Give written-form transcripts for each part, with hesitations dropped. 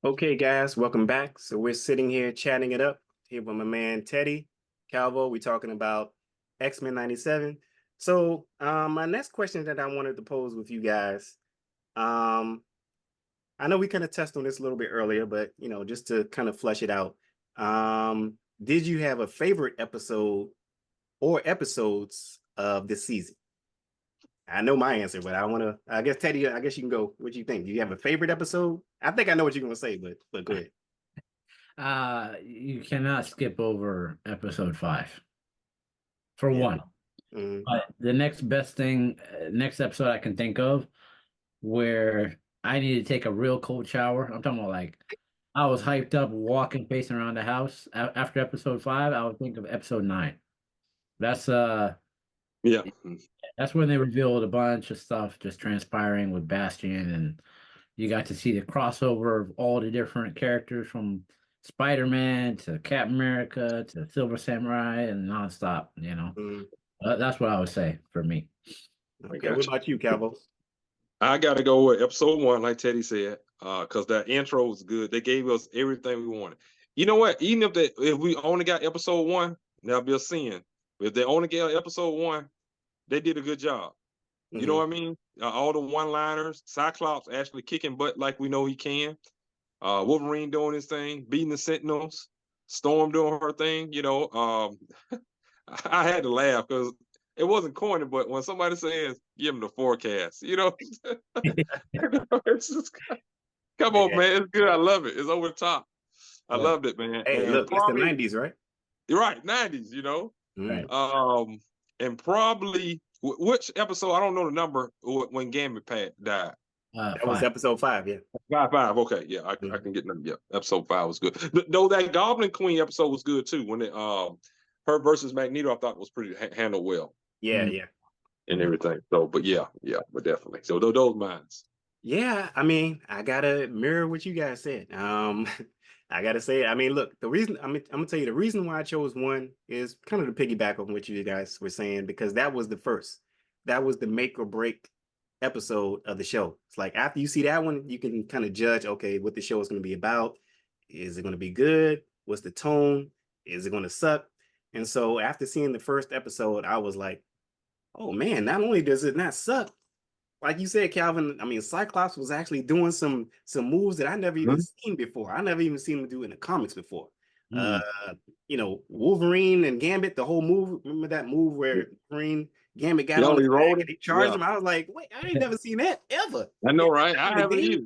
Okay, guys, welcome back. So we're sitting here chatting it up here with my man Teddy Calvo. We're talking about X-Men 97. So my next question that I wanted to pose with you guys, um, I know we kind of touched on this a little bit earlier, but just to kind of flesh it out, did you have a favorite episode or episodes of this season? I know my answer, but I guess Teddy, I guess you can go. What do you think? Do you have a favorite episode? I think I know what you're gonna say, but go ahead. You cannot skip over episode 5 for Yeah. one. Mhm. But the next best thing, next episode I can think of where I need to take a real cold shower. I'm talking about like I was hyped up walking, pacing around the house after episode 5. I would think of episode 9. That's uh Yeah. that's when they revealed a bunch of stuff just transpiring with Bastion, and you got to see the crossover of all the different characters from Spider-Man to Captain America to Silver Samurai and nonstop, Mhm. That's what I would say for me. I Okay, what got you. about you, Calvo? I got to go with episode 1, like Teddy said, because that intro was good. They gave us everything we wanted. You know what? Even if we only got episode 1, that'll be a sin. If they only get episode 1, they did a good job. You know Hmm. what I mean? All the one-liners, Cyclops actually kicking butt like we know he can. Wolverine doing his thing, beating the Sentinels, Storm doing her thing. I had to laugh because it wasn't corny, but when somebody says, "Give them the forecast," it's just, come on, Yeah. man, it's good. I love it. It's over the top. I Yeah, loved it, man. Hey, And look, it's the probably 90s, right? you're right, '90s. Mhm. right. And probably which episode? I don't know the number when Gambit Pat died. That was 5. episode 5, yeah. Five. Okay, yeah, I Mhm. can get them. Yeah, episode 5 was good. Though that Goblin Queen episode was good too. When her versus Magneto, I thought was pretty handled well Yeah, Mm, yeah. and everything. So, but yeah, but definitely. So those minds. Yeah, I mean, I gotta mirror what you guys said. I gotta say, I mean, look, the reason I'm gonna tell you the reason why I chose one is kind of to piggyback on what you guys were saying, because that was the first. That was the make or break episode of the show. It's like after you see that one, you can kind of judge, okay, what the show is gonna be about. Is it gonna be good? What's the tone? Is it gonna suck? And so after seeing the first episode, I was like, oh man, not only does it not suck, like you said, Calvin, I mean, Cyclops was actually doing some moves that I never even Mhm. seen before. I never even seen him do in the comics before. Uh, mm. Wolverine and Gambit, the whole move. Remember that move where Wolverine Gambit got You on his only back wrote and it. they charged Yeah, him? I was like, wait, I ain't never seen that ever. I Yeah, know, right? in I the haven't game. either.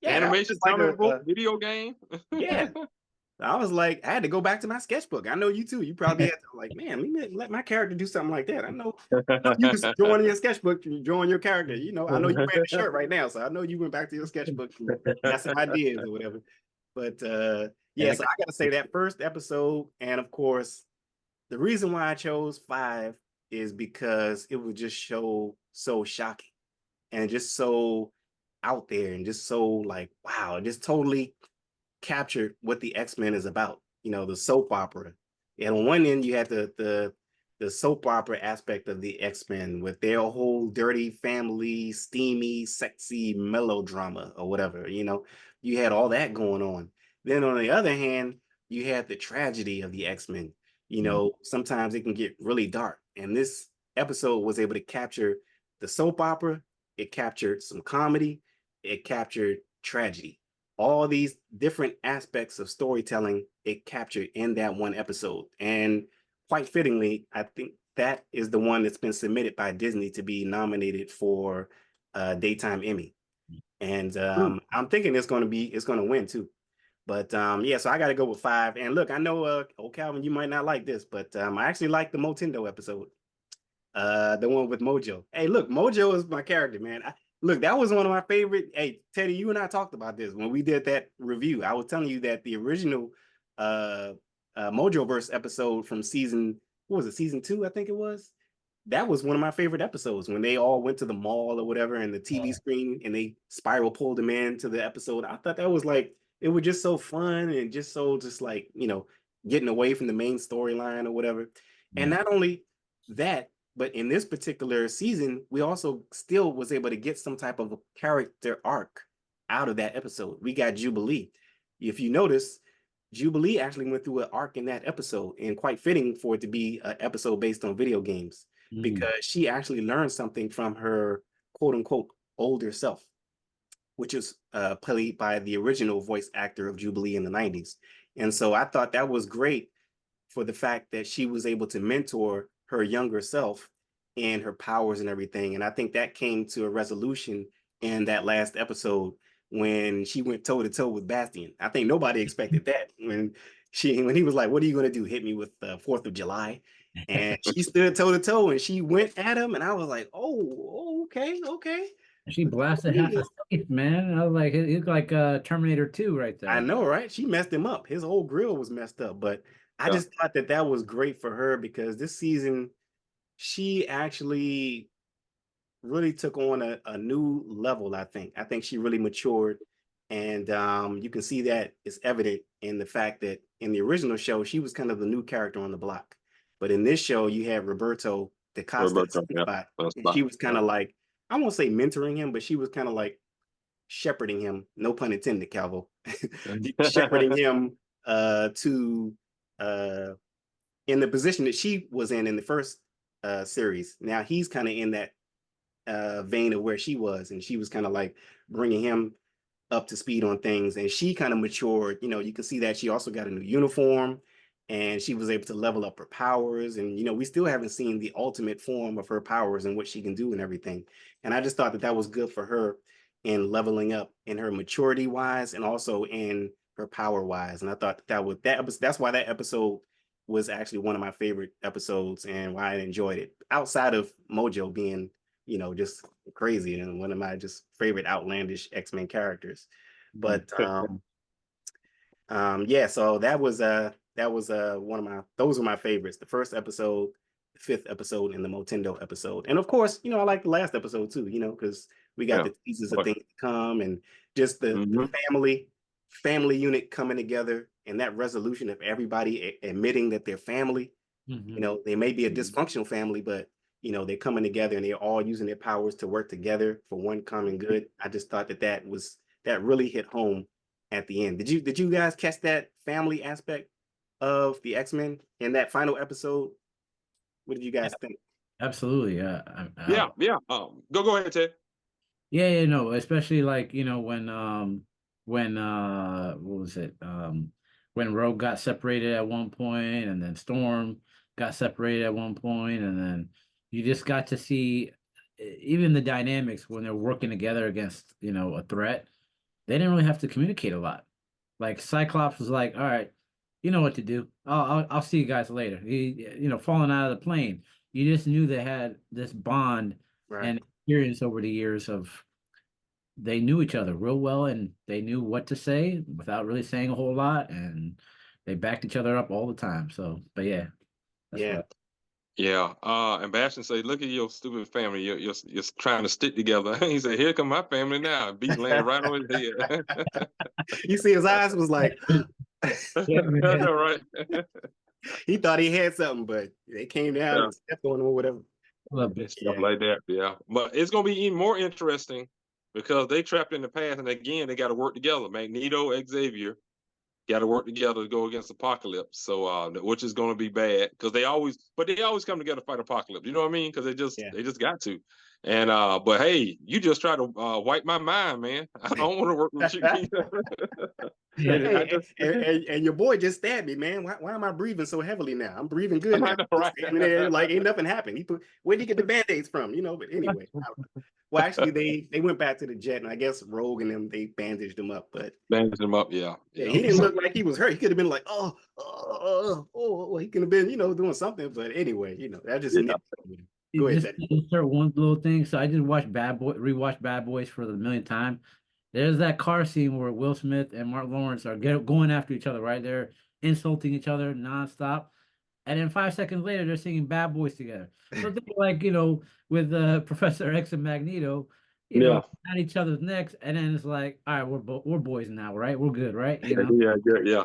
Yeah, that was Animation, just like comic book, video game. yeah. I was like, I had to go back to my sketchbook. I know you too. You probably had to like, man, let my character do something like that. I know you was drawing your sketchbook, you drawing your character. I know you wearing the shirt right now, so I know you went back to your sketchbook and got some ideas or whatever. But yeah, Yeah, so I gotta say that first episode, and of course, the reason why I chose 5 is because it was just so shocking and just so out there and just so like wow, just totally captured what the X-Men is about, the soap opera. And on one end, you had the soap opera aspect of the X-Men with their whole dirty family, steamy, sexy melodrama or whatever, you had all that going on. Then on the other hand, you had the tragedy of the X-Men. Sometimes it can get really dark. And this episode was able to capture the soap opera, it captured some comedy, it captured tragedy, all these different aspects of storytelling it captured in that one episode. And quite fittingly, I think that is the one that's been submitted by Disney to be nominated for a daytime Emmy. And I'm thinking it's going to win too. But yeah, so I got to go with 5. And look, I know, Calvin, you might not like this, but I actually like the Motendo episode, the one with Mojo. Hey, look, Mojo is my character, man. Look, that was one of my favorite. Hey, Teddy, you and I talked about this when we did that review. I was telling you that the original uh, Mojoverse episode from season, what was it, season 2, I think it was. That was one of my favorite episodes when they all went to the mall or whatever and the TV screen and they spiral pulled them into the episode. I thought that was like, it was just so fun and just like, getting away from the main storyline or whatever. And yeah. not only that, but in this particular season, we also still was able to get some type of a character arc out of that episode. We got Jubilee. If you notice, Jubilee actually went through an arc in that episode, and quite fitting for it to be an episode based on video games, because she actually learned something from her quote unquote older self, which is played by the original voice actor of Jubilee in the 90s. And so I thought that was great for the fact that she was able to mentor her younger self and her powers and everything. And I think that came to a resolution in that last episode when she went toe to toe with Bastion. I think nobody expected that when he was like, "What are you going to do? Hit me with the 4th of July?" And she stood toe to toe and she went at him. And I was like, "Oh, okay, okay." She blasted half his face, man. I was like, it's like Terminator 2 right I there. know, right? She messed him up. His whole grill was messed up. But I just thought that that was great for her because this season, she actually really took on a new level, I think. I think she really matured. And you can see that it's evident in the fact that in the original show, she was kind of the new character on the block. But in this show, you have Roberto da Costa spot. And she was kind of like, I won't say mentoring him, but she was kind of like shepherding him, no pun intended, Calvo, shepherding him to in the position that she was in the first series. Now he's kind of in that vein of where she was, and she was kind of like bringing him up to speed on things, and she kind of matured. You know, you can see that she also got a new uniform, and she was able to level up her powers. And you know, we still haven't seen the ultimate form of her powers and what she can do and everything. And I just thought that that was good for her in leveling up in her maturity wise, and also in her power wise. And I thought that's why that episode was actually one of my favorite episodes and why I enjoyed it. Outside of Mojo being, you know, just crazy and one of my just favorite outlandish X-Men characters. But yeah, so that was one of my, those were my favorites. The first episode, the 5th episode, and the Motendo episode. And of course, you know, I like the last episode too, you know, because we got the teasers of things to come, and just the family unit coming together, and that resolution of everybody admitting that they're family. You know, they may be a dysfunctional family, but you know, they're coming together and they're all using their powers to work together for one common good. I just thought that that really hit home at the end. Did you guys catch that family aspect of the X-Men in that final episode? What did you guys think? Absolutely. Yeah. Go ahead, Ted. Yeah, no, especially like, you know, when what was it? When Rogue got separated at one point, and then Storm got separated at one point, and then you just got to see even the dynamics when they're working together against, you know, a threat. They didn't really have to communicate a lot. Like Cyclops was like, "All right, you know what to do. I'll see you guys later." He, you know, falling out of the plane. You just knew they had this bond and experience over the years of they knew each other real well, and they knew what to say without really saying a whole lot, and they backed each other up all the time. So, but yeah, yeah. And Bastion said, "Look at your stupid family. You're trying to stick together." He said, "Here come my family now." Beat landed right on his head. You see, his eyes was like, right. He thought he had something, but they came down and stepped on him or whatever. Stuff like that, yeah. But it's gonna be even more interesting because they trapped in the past, and again they got to work together. Magneto, Xavier got to work together to go against Apocalypse. So, which is going to be bad because they always come together to fight Apocalypse. You know what I mean? Because they just got to. And but hey, you just try to wipe my mind, man. I don't want to work with you. And your boy just stabbed me, man. Why am I breathing so heavily now? I'm breathing good now. Right. Like ain't nothing happened. Where'd he get the band-aids from? You know, but anyway. Well, actually, they went back to the jet, and I guess Rogue and them, they bandaged him up. But bandaged him up, yeah. He didn't look like he was hurt. He could have been like, he could have been, you know, doing something. But anyway, you know, that just go ahead. Just insert one little thing. So I just rewatched Bad Boys for the millionth time. There's that car scene where Will Smith and Mark Lawrence are going after each other, right? They're insulting each other nonstop. And then 5 seconds later, they're singing Bad Boys together. So they're like, you know, with Professor X and Magneto, you know, at each other's necks. And then it's like, all right, we're boys now, right? We're good, right? You know? Yeah.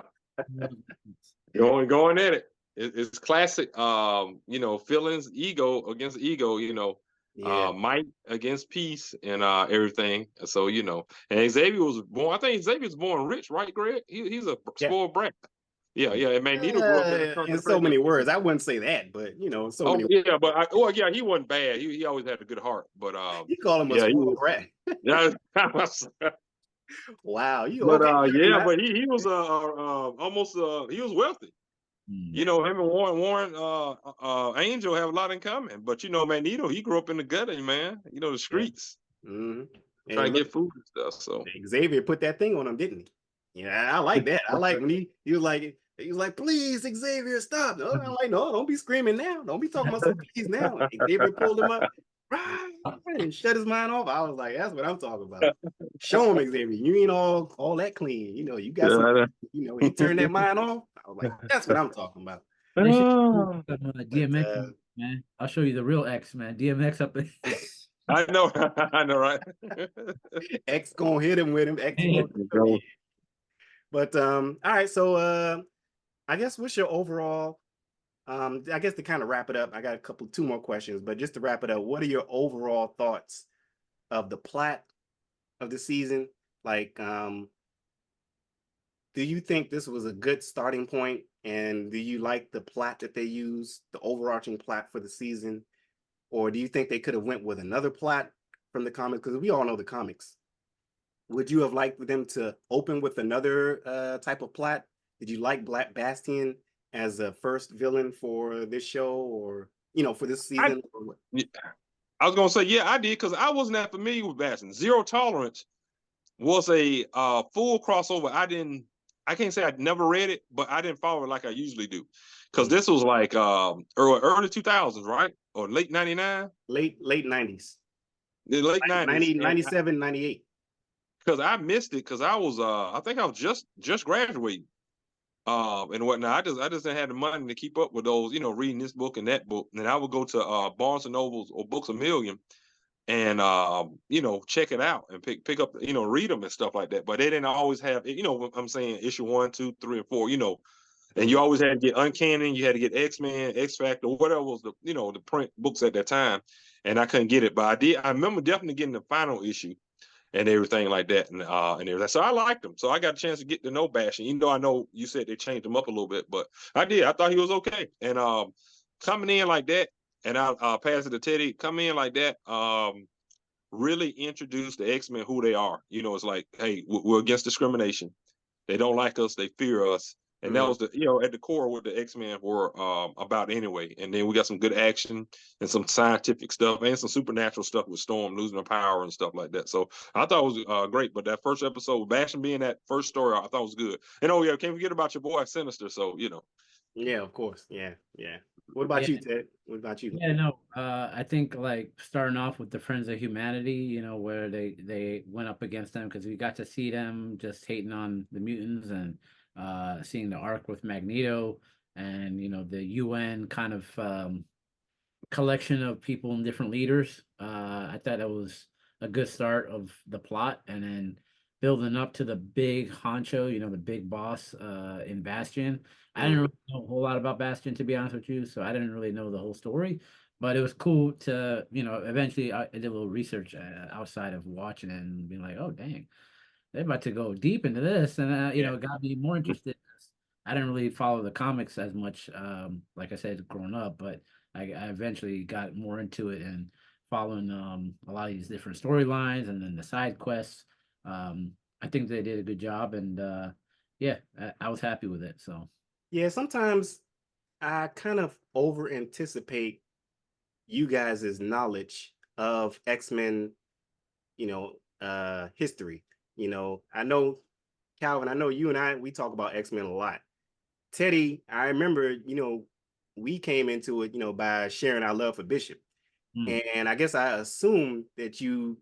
Going at it. It's classic, you know, feelings, ego against ego, you know. Yeah. Might against peace and everything. So and Xavier was born. I think Xavier was born rich, right, Greg? He's a Yeah. spoiled brat. Yeah, yeah. And Magneto grew up in a country In so many crazy. words, I wouldn't say that, but so Oh many. yeah, but yeah, he wasn't bad. He always had a good heart. But You call him a yeah, he spoiled was. brat. Yeah, Wow, you but okay? yeah, but he was almost he was wealthy. Mm. Him and Warren Angel have a lot in common. But Magneto, he grew up in the gutter, man. The Yeah. streets, Hmm. Hey, trying to look, get food and stuff. So Xavier put that thing on him, didn't he? Yeah, I like that. I like when he was like, please, Xavier, stop. No, I'm like, no, don't be screaming now. Don't be talking about some please now. And Xavier pulled him up, right, and shut his mind off. I was like, that's what I'm talking about. Show him, Xavier. You ain't all that clean. You got some. yeah. He turned that mind off. I was like, that's what I'm talking about. They should do Ah, some, But DMX, man. I'll show you the real X, man. DMX up there. I know, I know, right? X gonna hit him with him. X gonna But all right, so I guess what's your overall I guess to kind of wrap it up, I got two more questions, but just to wrap it up, what are your overall thoughts of the plot of the season? Like do you think this was a good starting point, and do you like the plot that they used, the overarching plot for the season, or do you think they could have went with another plot from the comics, because we all know the comics? Would you have liked them to open with another type of plot? Did you like Black Bastion as a first villain for this show, or for this I, season? Or what? I was gonna say, yeah, I did, because I wasn't that familiar with Bastion. Zero Tolerance was a full crossover. I can't say I'd never read it, but I didn't follow it like I usually do, because this was like early 2000s, right? Or late 99? Late 90s. The late 90s. 97, 98. Because I missed it, because I was I think I was just graduating. And whatnot. I just didn't have the money to keep up with those, reading this book and that book. And I would go to Barnes and Nobles or Books a Million and check it out and pick up, read them and stuff like that. But they didn't always have, what I'm saying, issue 1, 2, 3, and 4, and you always had to get Uncanny, you had to get X-Men, X Factor, whatever was the print books at that time. And I couldn't get it. But I remember definitely getting the final issue and everything like that, and everything. So I liked him. So I got a chance to get to know Bastion, even though I know you said they changed him up a little bit, but I did. I thought he was okay. And coming in like that, and I'll pass it to Teddy. Coming in like that, really introduced the X-Men who they are. It's like, hey, we're against discrimination. They don't like us. They fear us. And that was at the core what the X-Men were about anyway. And then we got some good action and some scientific stuff and some supernatural stuff with Storm losing her power and stuff like that. So I thought it was great. But that first episode, Bastion being that first story, I thought was good. And can't forget about your boy Sinister. So Yeah, of course. Yeah. What about you, Ted? What about you? Yeah, no. I think like starting off with the Friends of Humanity, where they went up against them, because we got to see them just hating on the mutants, and seeing the arc with Magneto, and the UN kind of collection of people and different leaders. I thought that was a good start of the plot, and then building up to the big honcho, the big boss in Bastion. I didn't really know a whole lot about Bastion, to be honest with you, so I didn't really know the whole story. But it was cool to, eventually I did a little research outside of watching it and being like, oh, dang, they're about to go deep into this. And, it got me more interested. I didn't really follow the comics as much, like I said, growing up, but I eventually got more into it and following a lot of these different storylines and then the side quests. I think they did a good job, and yeah, I was happy with it. So Yeah, sometimes I kind of over anticipate you guys' knowledge of X-Men, history. I know, Calvin, I know you and we talk about X-Men a lot. Teddy, I remember, we came into it, by sharing our love for Bishop. And I guess I assumed that you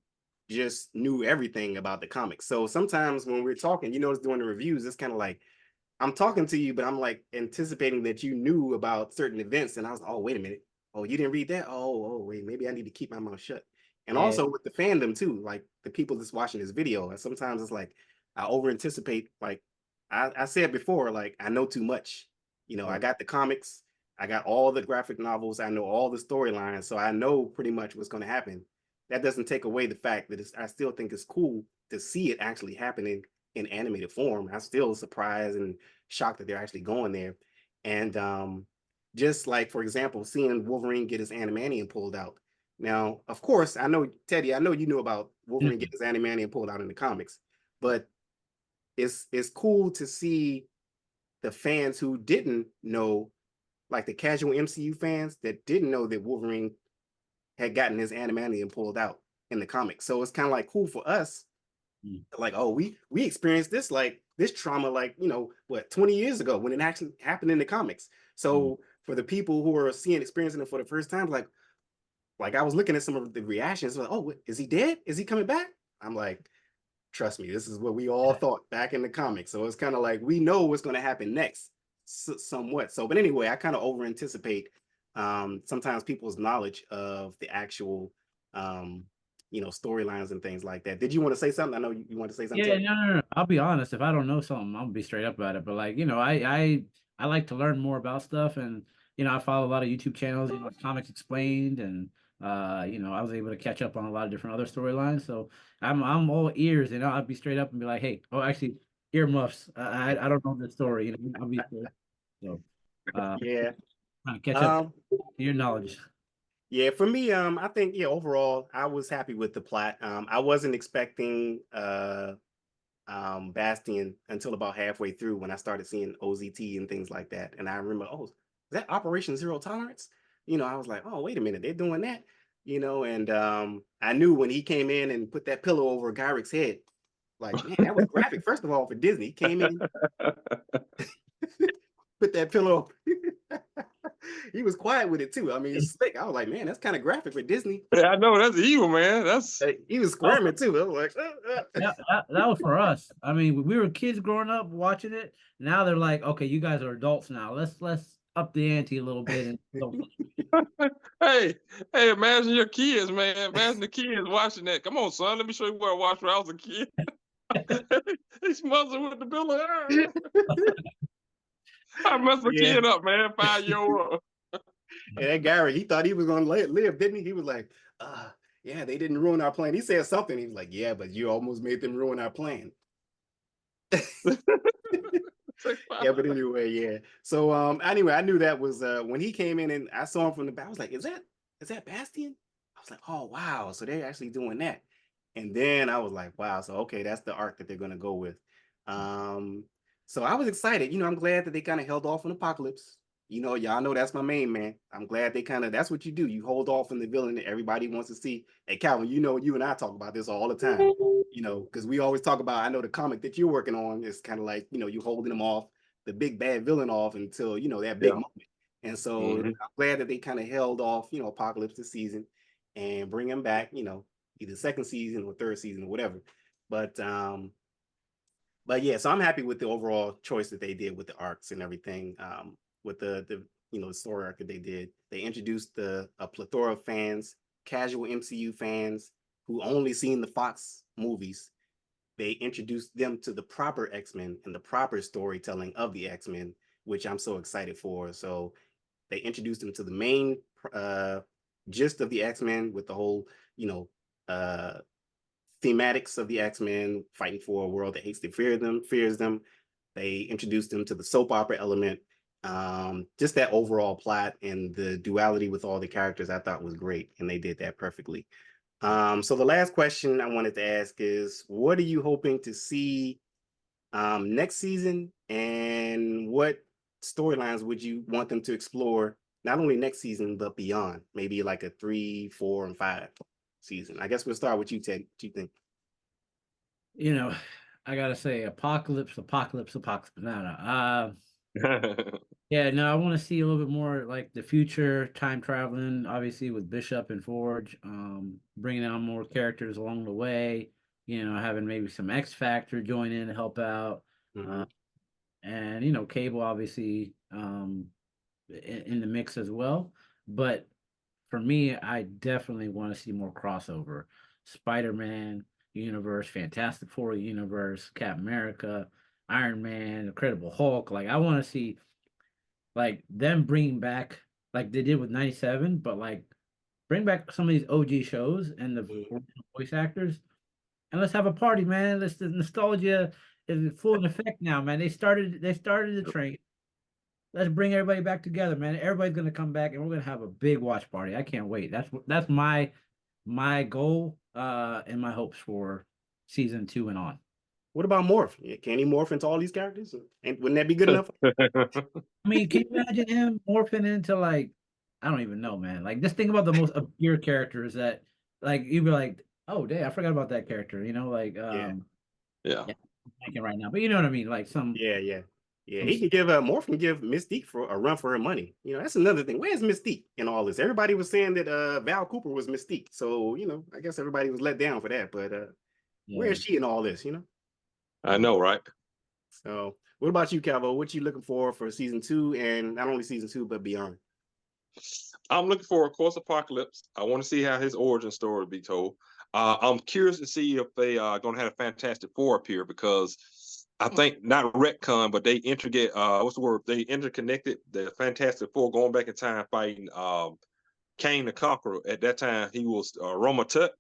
just knew everything about the comics. So sometimes when we're talking, during the reviews, it's kind of like, I'm talking to you, but I'm like anticipating that you knew about certain events. And I was like, oh, wait a minute. Oh, you didn't read that? Oh, wait, maybe I need to keep my mouth shut. And Yeah. also with the fandom too, like the people that's watching this video, and sometimes it's like I over anticipate, like I said before, like I know too much. I got the comics, I got all the graphic novels. I know all the storylines, so I know pretty much what's going to happen. That doesn't take away the fact that I still think it's cool to see it actually happening in animated form. I'm still surprised and shocked that they're actually going there. And just like, for example, seeing Wolverine get his Animanium pulled out. Now, of course, I know, Teddy, I know you knew about Wolverine getting his Animanium pulled out in the comics, but it's cool to see the fans who didn't know, like the casual MCU fans that didn't know that Wolverine had gotten his Animanium pulled out in the comics. So it's kind of like cool for us, like, oh, we experienced this, like this trauma, like, you know, what, 20 years ago when it actually happened in the comics. So for the people who are experiencing it for the first time, like I was looking at some of the reactions, like, oh, is he dead? Is he coming back? I'm like, trust me, this is what we all thought back in the comics. So it's kind of like we know what's going to happen next, somewhat. So, but anyway, I kind of over anticipate sometimes people's knowledge of the actual, you know, storylines and things like that. Did you want to say something? I know you want to say something. Yeah, Ted? no. I'll be honest. If I don't know something, I'll be straight up about it. But like, you know, I like to learn more about stuff, and you know, I follow a lot of YouTube channels, you know, Comics Explained, and you know, I was able to catch up on a lot of different other storylines. So I'm all ears, and I'll be straight up and be like, hey, oh, actually, earmuffs. I don't know the story. You know, I'll be straight. So Yeah. trying to catch up to your knowledge. Yeah, for me, I think, yeah, overall, I was happy with the plot. I wasn't expecting Bastion until about halfway through when I started seeing OZT and things like that. And I remember, oh, is that Operation Zero Tolerance? You know, I was like, oh, wait a minute, they're doing that. You know, and I knew when he came in and put that pillow over Gyric's head, like, man, that was graphic. First of all, for Disney, he came in, put that pillow. He was quiet with it too. I mean, it's slick. I was like, man, that's kind of graphic for Disney. Yeah, I know that's evil, man. That's He was squirming too. I was like, That was for us. I mean, we were kids growing up watching it. Now they're like, okay, you guys are adults now. Let's up the ante a little bit. And hey, hey, imagine your kids, man. Imagine the kids watching that. Come on, son. Let me show you what I watched when I was a kid. He smothers with the pillow. I messed the kid up, man. 5-year-old. And that Gary, he thought he was gonna live, didn't he? He was like, yeah, they didn't ruin our plan. He said something. He was like, yeah, but you almost made them ruin our plan. Yeah, but anyway, yeah. So anyway, I knew that was when he came in and I saw him from the back. I was like, is that Bastion? I was like, oh wow, so they're actually doing that. And then I was like, wow, so okay, that's the arc that they're gonna go with. So I was excited. You know, I'm glad that they kind of held off on Apocalypse. You know, y'all know that's my main man. I'm glad they kind of, that's what you do. You hold off on the villain that everybody wants to see. Hey, Calvin, you know, you and I talk about this all the time, you know, because we always talk about, I know the comic that you're working on is kind of like, you know, you holding them off, the big bad villain off until, you know, that big moment. And so I'm glad that they kind of held off, you know, Apocalypse this season and bring him back, you know, either second season or third season or whatever. But yeah, so I'm happy with the overall choice that they did with the arcs and everything. With the you know, the story arc that they did. They introduced a plethora of fans, casual MCU fans who only seen the Fox movies. They introduced them to the proper X-Men and the proper storytelling of the X-Men, which I'm so excited for. So they introduced them to the main gist of the X-Men with the whole, you know, thematics of the X-Men fighting for a world that hates them, fears them. They introduced them to the soap opera element. Just that overall plot and the duality with all the characters I thought was great, and they did that perfectly. So the last question I wanted to ask is, what are you hoping to see next season, and what storylines would you want them to explore, not only next season, but beyond? Maybe like a 3, 4, and 5 season. I guess we'll start with you, Ted. What do you think? you know, I gotta say, apocalypse. No. Yeah, no, I want to see a little bit more like the future, time traveling, obviously with Bishop and Forge, bringing on more characters along the way, you know, having maybe some X Factor join in to help out. And, you know, Cable obviously in the mix as well. But for me, I definitely want to see more crossover. Spider-Man universe, Fantastic Four universe, Captain America, Iron Man, Incredible Hulk. Like I want to see like them bringing back like they did with 97, but like bring back some of these OG shows and the Mhm. voice actors, and let's have a party, man. The nostalgia is full in effect now, man. They started the train. Let's bring everybody back together, man. Everybody's gonna come back, and we're gonna have a big watch party. I can't wait. That's my goal, and my hopes for season 2 and on. What about morph? Yeah, can he morph into all these characters? And wouldn't that be good enough? I mean, can you imagine him morphing into like, I don't even know, man. Like, just think about the most obscure characters that, like, you'd be like, oh, dang, I forgot about that character. You know, like, Yeah. Yeah. yeah, I'm thinking right now, but you know what I mean, like Yeah, yeah. Yeah, some he can give Morph can give Mystique for a run for her money. You know, that's another thing. Where's Mystique in all this? Everybody was saying that Val Cooper was Mystique. So, you know, I guess everybody was let down for that. But where yeah. is she in all this, you know? I know, right? So what about you, Calvo? What you looking for season 2 and not only season 2, but beyond? I'm looking for, of course, Apocalypse. I want to see how his origin story will be told. I'm curious to see if they are going to have a Fantastic Four appear, because I think not retcon, but they integrate. What's the word? They interconnected the Fantastic Four going back in time, fighting Kane the Conqueror. At that time, he was Roma Tut,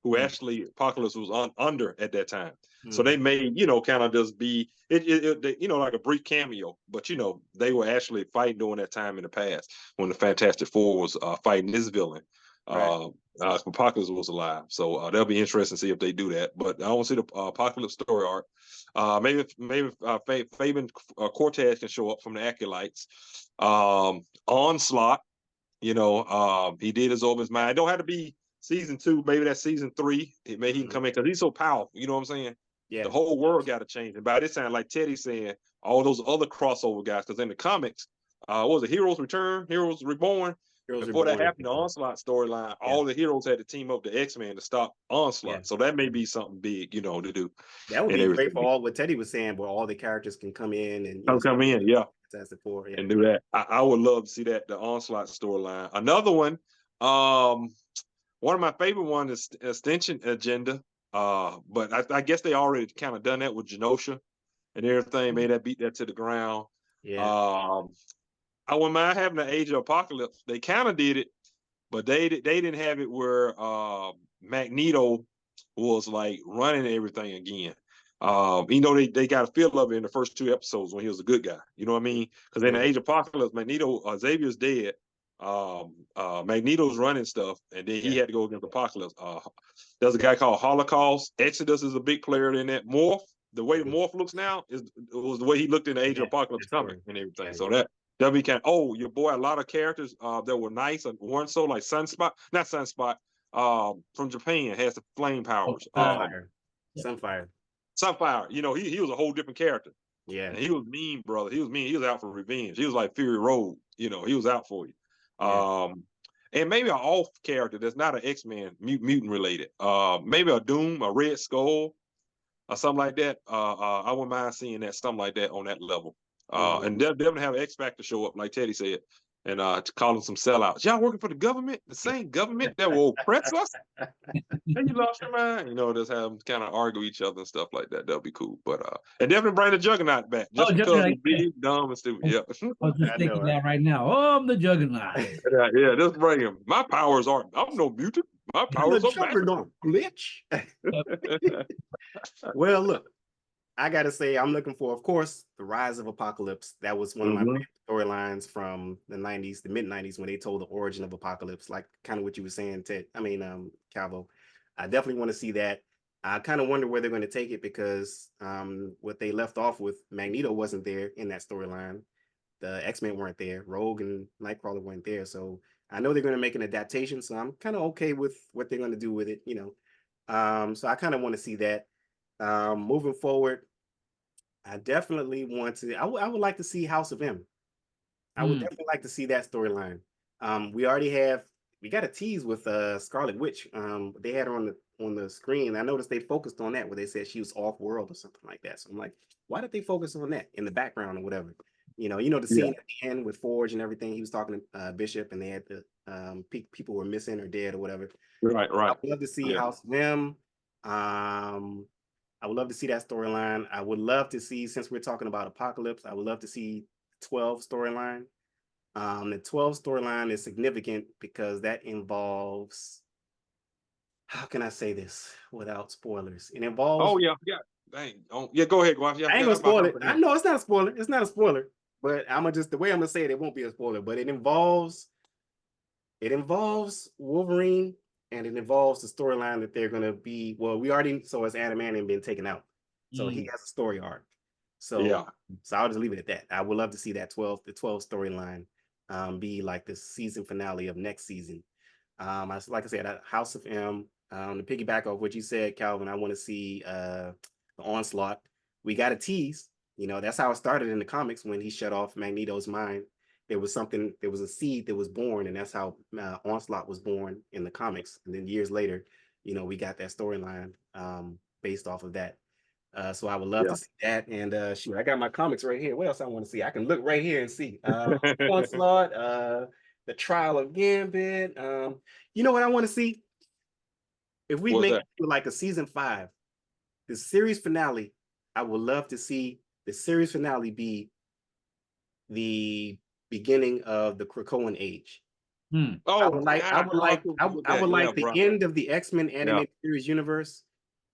who actually Apocalypse was under at that time. So they made, kind of just be like a brief cameo, but they were actually fighting during that time in the past when the Fantastic Four was fighting this villain. Right. Apocalypse was alive, so that'll be interesting to see if they do that. But I want to see the Apocalypse story arc. Maybe Fabian Cortez can show up from the Acolytes. Onslaught, he did absorb his mind. It don't have to be season 2, maybe that's season 3. He can come in because he's so powerful. You know what I'm saying? Yeah. The whole world got to change. And by this time, like Teddy saying, all those other crossover guys, because in the comics, what was it, Heroes Return, Heroes Reborn? Before that happened, the Onslaught storyline, all the heroes had to team up the X-Men to stop Onslaught. Yeah. So that may be something big, to do. That would and be great everything. for all what Teddy was saying, where all the characters can come in and Come in, yeah. Fantastic Four, yeah. And do that. I would love to see that, the Onslaught storyline. Another one, one of my favorite ones is Extinction Agenda. But I guess they already kind of done that with Genosha and everything, made that beat that to the ground. Yeah. I wouldn't mind having the Age of Apocalypse. They kind of did it, but they didn't have it where Magneto was like running everything again. They got a feel of it in the first 2 episodes when he was a good guy. You know what I mean? Because in the Age of Apocalypse, Magneto, Xavier's dead. Magneto's running stuff, and then he had to go against Apocalypse. There's a guy called Holocaust. Exodus is a big player in that. Morph, the way the Morph looks now was the way he looked in the Age of Apocalypse comic and everything. So that'll be kind of, your boy, a lot of characters that were nice and weren't so, like Sunspot, not Sunspot, from Japan, has the flame powers. Sunfire. Sunfire, he was a whole different character. Yeah. And he was mean, brother. He was mean. He was out for revenge. He was like Fury Road. He was out for you. Yeah. And maybe an off character that's not an X-Men mutant related. Maybe a Doom, a Red Skull, or something like that. I wouldn't mind seeing that, something like that on that level. And they'll definitely have X Factor show up, like Teddy said, and to call them some sellouts. Y'all working for the government, the same government that will oppress us? And you lost your mind, just have them kind of argue each other and stuff like that. That'll be cool. But and definitely bring the Juggernaut back, just because he's big, dumb, and stupid. Yeah. I was just thinking that right now. Oh, I'm the Juggernaut. Yeah, just bring him. My powers aren't. I'm no mutant. My powers are Juggernaut glitch. Well, look, I gotta say, I'm looking for, of course, the Rise of Apocalypse. That was one of my favorite storylines from the '90s, the mid-'90s, when they told the origin of Apocalypse, like kind of what you were saying, Calvo. I definitely want to see that. I kind of wonder where they're going to take it, because what they left off with, Magneto wasn't there in that storyline. The X-Men weren't there. Rogue and Nightcrawler weren't there. So I know they're going to make an adaptation. So I'm kind of okay with what they're going to do with it, So I kind of want to see that. Moving forward, I definitely want to. I would like to see House of M. I would definitely like to see that storyline. We got a tease with Scarlet Witch. They had her on the screen. I noticed they focused on that, where they said she was off world or something like that. So I'm like, why did they focus on that in the background or whatever? The scene at the end with Forge and everything. He was talking to Bishop, and they had the people were missing or dead or whatever. Right. I would love to see House of M. I would love to see that storyline. I would love to see, since we're talking about Apocalypse, I would love to see 12 storyline. The 12 storyline is significant because that involves, how can I say this without spoilers? It involves, Oh yeah, yeah. Dang. Oh, yeah, go ahead, Guash. Yeah, I ain't yeah, gonna spoil it. I know it's not a spoiler. It's not a spoiler, but the way I'm gonna say it, it won't be a spoiler, but it involves Wolverine, and it involves the storyline that they're gonna be. Well, we already so it's Adamantium been taken out, so he has a story arc. So Yeah. so I'll just leave it at that. I would love to see that the 12 storyline be like the season finale of next season. Like I said, House of M. To piggyback off what you said, Calvin, I want to see the Onslaught. We got a tease. That's how it started in the comics when he shut off Magneto's mind. There was a seed that was born, and that's how Onslaught was born in the comics. And then years later, we got that storyline based off of that. So I would love to see that. And shoot, I got my comics right here. What else I want to see? I can look right here and see Onslaught, the Trial of Gambit. You know what I want to see? If we make it like a season 5, the series finale, I would love to see the series finale be the beginning of the Krakoan age. Oh, I would like the end of the X-Men animated series universe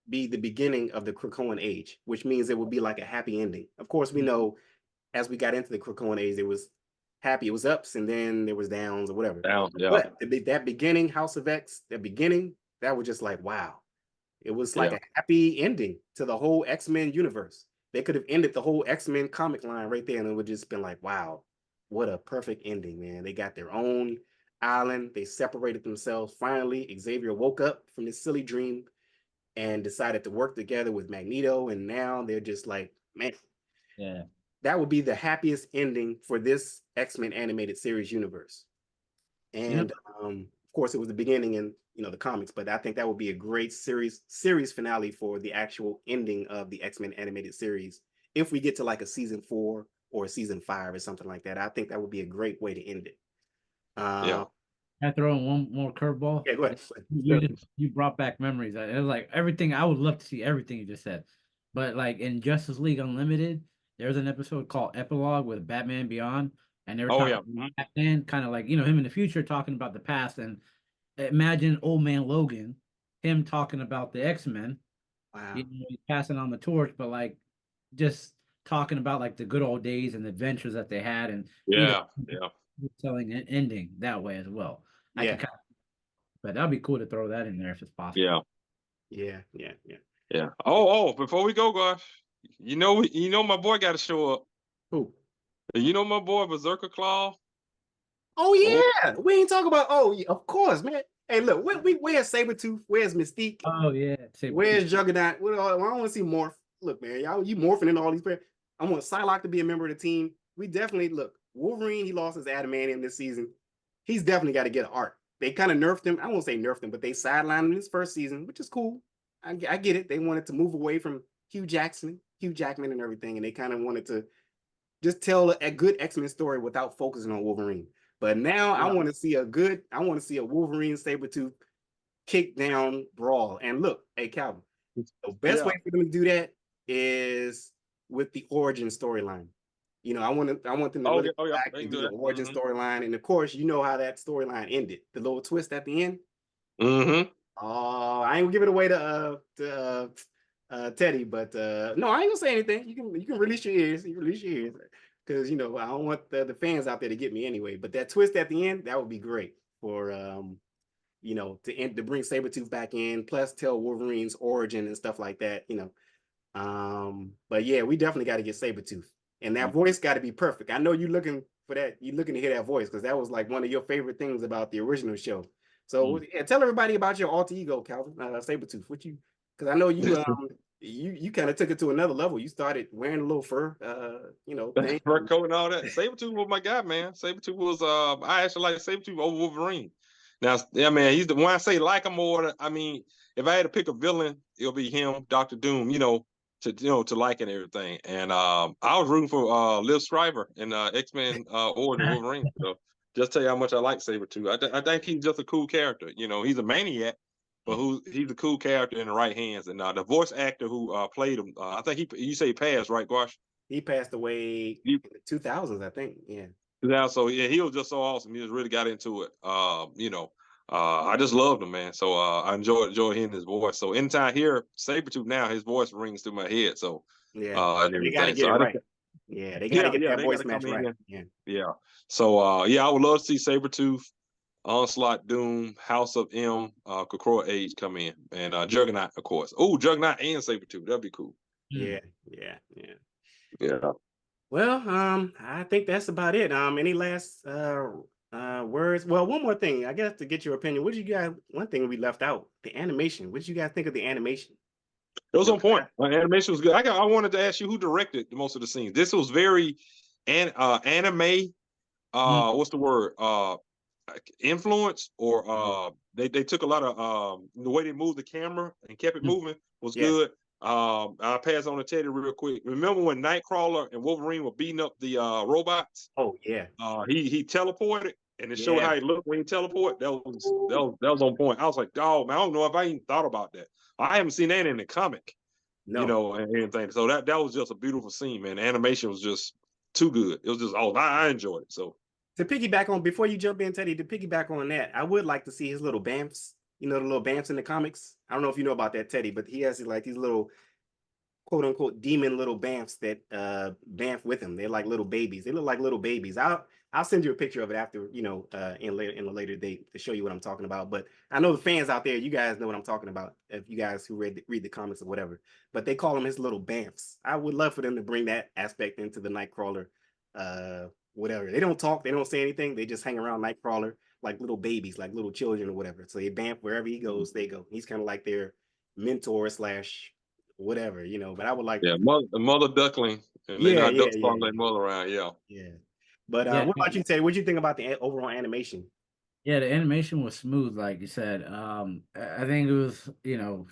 be the beginning of the Krakoan age, which means it would be like a happy ending. Of course, we know as we got into the Krakoan age, it was happy, it was ups, and then there was downs or whatever. But that beginning, House of X, that was just like, wow. It was like a happy ending to the whole X-Men universe. They could have ended the whole X-Men comic line right there, and it would just been like, wow, what a perfect ending, man. They got their own island. They separated themselves. Finally, Xavier woke up from this silly dream and decided to work together with Magneto, and now they're just like, man, that would be the happiest ending for this X-Men animated series universe. And of course, it was the beginning in the comics, but I think that would be a great series finale for the actual ending of the X-Men animated series. If we get to like a season 4 or a season 5 or something like that, I think that would be a great way to end it. Can I throw in one more curveball? Yeah, go ahead. You brought back memories. It was like everything. I would love to see everything you just said, but like in Justice League Unlimited, there's an episode called Epilogue with Batman Beyond, and they were talking about Batman, kind of like him in the future talking about the past, and imagine Old Man Logan, him talking about the X-Men. Wow. He's passing on the torch, but like just talking about like the good old days and the adventures that they had, and telling an ending that way as well. But that'd be cool to throw that in there if it's possible. Yeah. Oh, before we go, Gosh, you know my boy got to show up. Who? You know my boy Berserker Claw. Oh yeah, we ain't talking about. Oh, yeah, of course, man. Hey, look, where's Sabretooth? Where's Mystique? Oh yeah, where's Juggernaut? I want to see Morph. Look, man, y'all, you morphing into all these players. I want Psylocke to be a member of the team. We definitely look. Wolverine, he lost his adamantium this season. He's definitely got to get an arc. They kind of nerfed him. I won't say nerfed him, but they sidelined him this first season, which is cool. I get it. They wanted to move away from Hugh Jackman and everything, and they kind of wanted to just tell a good X-Men story without focusing on Wolverine. But now I want to see a Wolverine Sabretooth kick down brawl. And look, hey Calvin, the best way for them to do that is with the origin storyline. I want them to really go back and do the origin storyline. And of course, you know how that storyline ended. The little twist at the end. I ain't gonna give it away to Teddy, but no, I ain't gonna say anything. You can release your ears. Because I don't want the fans out there to get me anyway. But that twist at the end, that would be great for to bring Sabretooth back in, plus tell Wolverine's origin and stuff like that. But yeah, we definitely got to get Sabretooth. And that voice got to be perfect. I know you're looking for that. You're looking to hear that voice because that was like one of your favorite things about the original show. So tell everybody about your alter ego, Calvin, Sabretooth. Because I know you you kind of took it to another level. You started wearing a little fur, thing. Fur coat and all that. Sabretooth was my guy, man. Sabretooth was I actually like Sabretooth over Wolverine. Now, yeah, man, he's the one I say like him more. I mean, if I had to pick a villain, it'll be him, Dr. Doom, to like and everything. And I was rooting for Liv Schreiber in X-Men Origin Wolverine. So just tell you how much I like Sabretooth. I think he's just a cool character. He's a maniac, but he's a cool character in the right hands. And the voice actor who played him, I think you say he passed, right, Guash? He passed away You- in the 2000s, I think. Yeah. Yeah, so yeah, he was just so awesome. He just really got into it. I just loved him, man. So I enjoy hearing his voice. So anytime I hear Sabretooth now, his voice rings through my head. So Yeah. and They got to everything. get So it I just right. Yeah, they got to get that they voice gotta match come right. in. Yeah. Yeah. So I would love to see Sabretooth, Onslaught, Doom, House of M, Kokoro Age come in, and Juggernaut, of course. Oh, Juggernaut and Sabretooth. That'd be cool. Yeah. Yeah. Yeah. Yeah. Well, I think that's about it. Any last words? Well, one more thing, I guess, to get your opinion. What did you guys? One thing we left out: the animation. What did you guys think of the animation? It was on point. Animation was good. I wanted to ask you who directed most of the scenes. This was very anime. What's the word? Influence, or they took a lot of the way they moved the camera and kept it moving was good. I'll pass on to Teddy real quick. Remember when Nightcrawler and Wolverine were beating up the robots? Oh yeah. He teleported, and it showed Yeah. how he looked when he teleported. That was on point. I was like, oh man, I don't know if I even thought about that. I haven't seen that in the comic, No. and anything. So that was just a beautiful scene, man. The animation was just too good. It was just I enjoyed it. So To piggyback on, before you jump in, Teddy, to piggyback on that, I would like to see his little bamfs. You know, the little bamfs in the comics. I don't know if you know about that, Teddy, but he has like these little quote unquote demon little bamfs that bamf with him. They're like little babies. They look like little babies. I'll send you a picture of it after, in a later date to show you what I'm talking about. But I know the fans out there, you guys know what I'm talking about. If you guys who read the comics or whatever, but they call them his little bamfs. I would love for them to bring that aspect into the Nightcrawler. Whatever. They don't talk. They don't say anything. They just hang around Nightcrawler like little babies, like little children or whatever. So they bamf wherever he goes. They go. He's kind of like their mentor / whatever, But I would like, yeah, mother duckling, and they know yeah, how yeah, ducks yeah, follow their yeah, mother around. Yeah. yeah. But Yeah, what about you, Ted? What do you think about the overall animation? yeah, the animation was smooth, like you said. I think it was,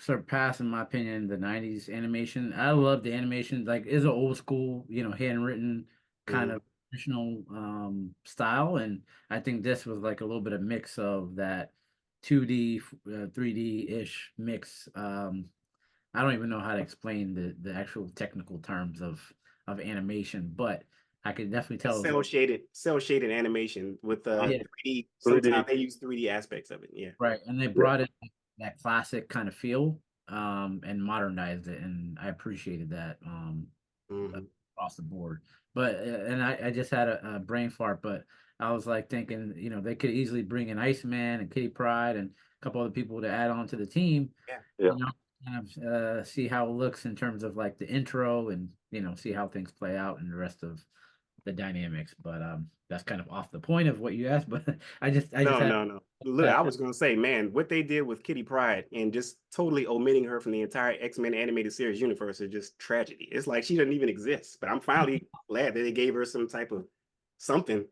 surpassing my opinion the '90s animation. I love the animation. Like, it's an old school, handwritten kind Mhm. of traditional style, and I think this was like a little bit of mix of that 2D, 3D ish mix. I don't even know how to explain the actual technical terms of animation, but I could definitely tell it was Cell shaded animation with yeah, 3D. 3D. Sometimes they use 3D aspects of it. Yeah. right, and they brought it that classic kind of feel, and modernized it, and I appreciated that Mhm. across the board. But and I just had a brain fart, but I was like thinking, they could easily bring in Iceman and Kitty Pryde and a couple other people to add on to the team, Yeah. Yeah. kind of see how it looks in terms of like the intro, and see how things play out and the rest of the dynamics. But that's kind of off the point of what you asked, but I just No, had no, no. Look, I was gonna say, man, what they did with Kitty Pryde and just totally omitting her from the entire X-Men animated series universe is just tragedy. It's like she doesn't even exist. But I'm finally glad that they gave her some type of something,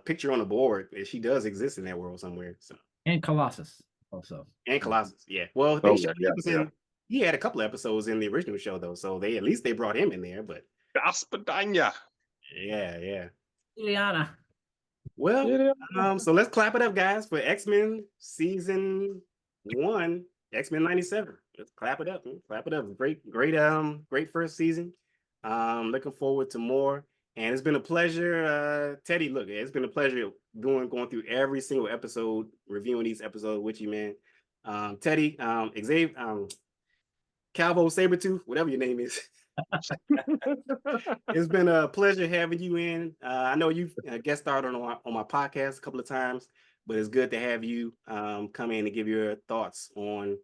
picture on the board that she does exist in that world somewhere. So, and Colossus also. and Colossus, yeah. Well, they Oh showed yeah, he was in. He had a couple episodes in the original show though, so they at least they brought him in there. But Gaspadanya. yeah, yeah. Ileana. Well, Yeah. so let's clap it up, guys, for X-Men season 1, X-Men 97. Let's clap it up. Clap it up. Great first season. Looking forward to more. And it's been a pleasure. Teddy, look, it's been a pleasure going through every single episode, reviewing these episodes with you, man. Teddy, Xavier, Calvo Sabretooth, whatever your name is. It's been a pleasure having you in. I know you've guest starred on my podcast a couple of times, but it's good to have you come in and give your thoughts on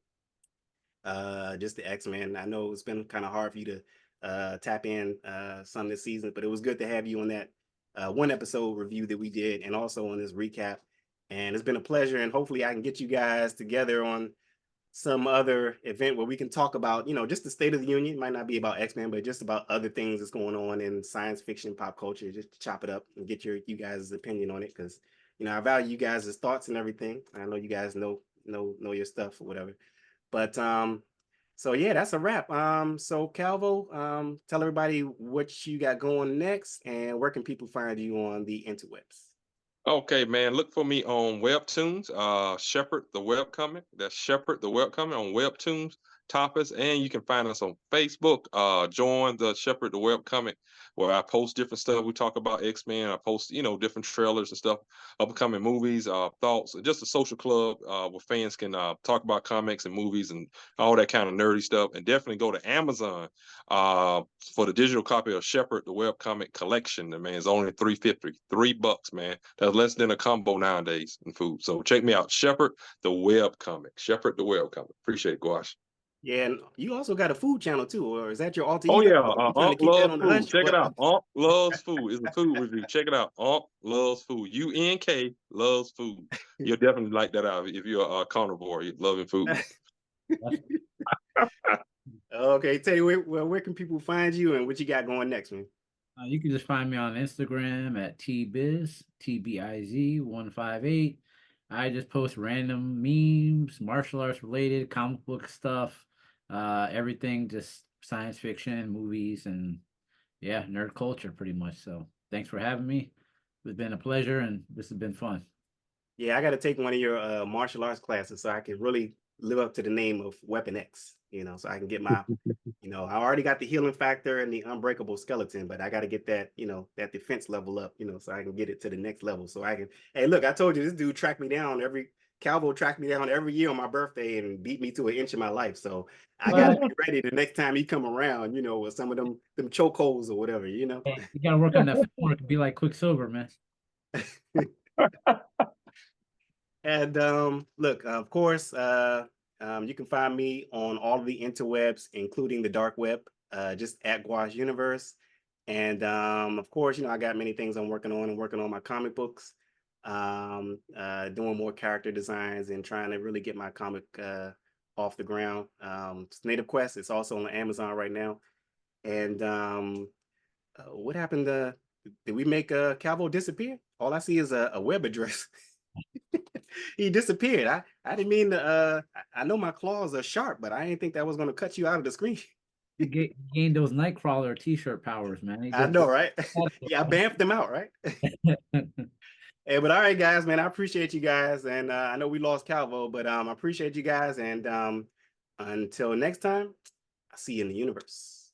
just the X-Men. I know it's been kind of hard for you to tap in some this season, but it was good to have you on that one episode review that we did, and also on this recap. And it's been a pleasure, and hopefully I can get you guys together on some other event where we can talk about, just the state of the union. It might not be about X-Men, but just about other things that's going on in science fiction, pop culture, just to chop it up and get you guys' opinion on it. Cause I value you guys' thoughts and everything. I know you guys know your stuff or whatever. But so yeah, that's a wrap. So Calvo, tell everybody what you got going next and where can people find you on the interwebs. Okay, man. Look for me on Webtoons. Shepherd the Webcomic. That's Shepherd the Webcomic on Webtoons. topics, and you can find us on Facebook. Join the Shepherd the Web Comic, where I post different stuff. We talk about X-Men. I post, different trailers and stuff, upcoming movies, thoughts, just a social club where fans can talk about comics and movies and all that kind of nerdy stuff. And definitely go to Amazon for the digital copy of Shepherd the Web Comic Collection. Man, it's only $3.50, $3, man. That's less than a combo nowadays in food. So check me out, Shepherd the Web Comic. Shepherd the Web Comic. Appreciate it, Gouache. Yeah, and you also got a food channel too, or is that your alter Oh ego? yeah, You trying to Unc keep that loves on the food. hush? Check it out. Unc loves food. It's a food review. Check it out. Unc loves food. UNK loves food. You'll definitely like that out if you're a carnivore. You're loving food. Okay, Teddy, where can people find you and what you got going next, man? You can just find me on Instagram at TBiz158. I just post random memes, martial arts related, comic book stuff, everything, just science fiction, movies, and yeah, nerd culture pretty much. So thanks for having me. It's been a pleasure, and this has been fun. Yeah, I got to take one of your martial arts classes so I can really live up to the name of Weapon X, so I can get my, I already got the healing factor and the unbreakable skeleton, but I got to get that, that defense level up, so I can get it to the next level. So I can, hey, look, I told you this dude tracked me down Calvo tracked me down every year on my birthday and beat me to an inch of my life. So I got to be ready the next time he come around, with some of them chokeholds or whatever, Hey, you got to work on that footwork and be like Quicksilver, man. And look, of course, you can find me on all of the interwebs, including the dark web, just at Gouache Universe. And of course, I got many things I'm working on. I'm working on my comic books, doing more character designs and trying to really get my comic off the ground. Native Quest is also on Amazon right now. And what happened? Did we make Calvo disappear? All I see is a web address. He disappeared. I didn't mean to. I know my claws are sharp, but I didn't think that was going to cut you out of the screen. He gained those Nightcrawler t-shirt powers, man. I know, right? Yeah, I bamfed them out, right? Hey, but all right, guys, man, I appreciate you guys, and I know we lost Calvo, but I appreciate you guys, and until next time, I'll see you in the universe.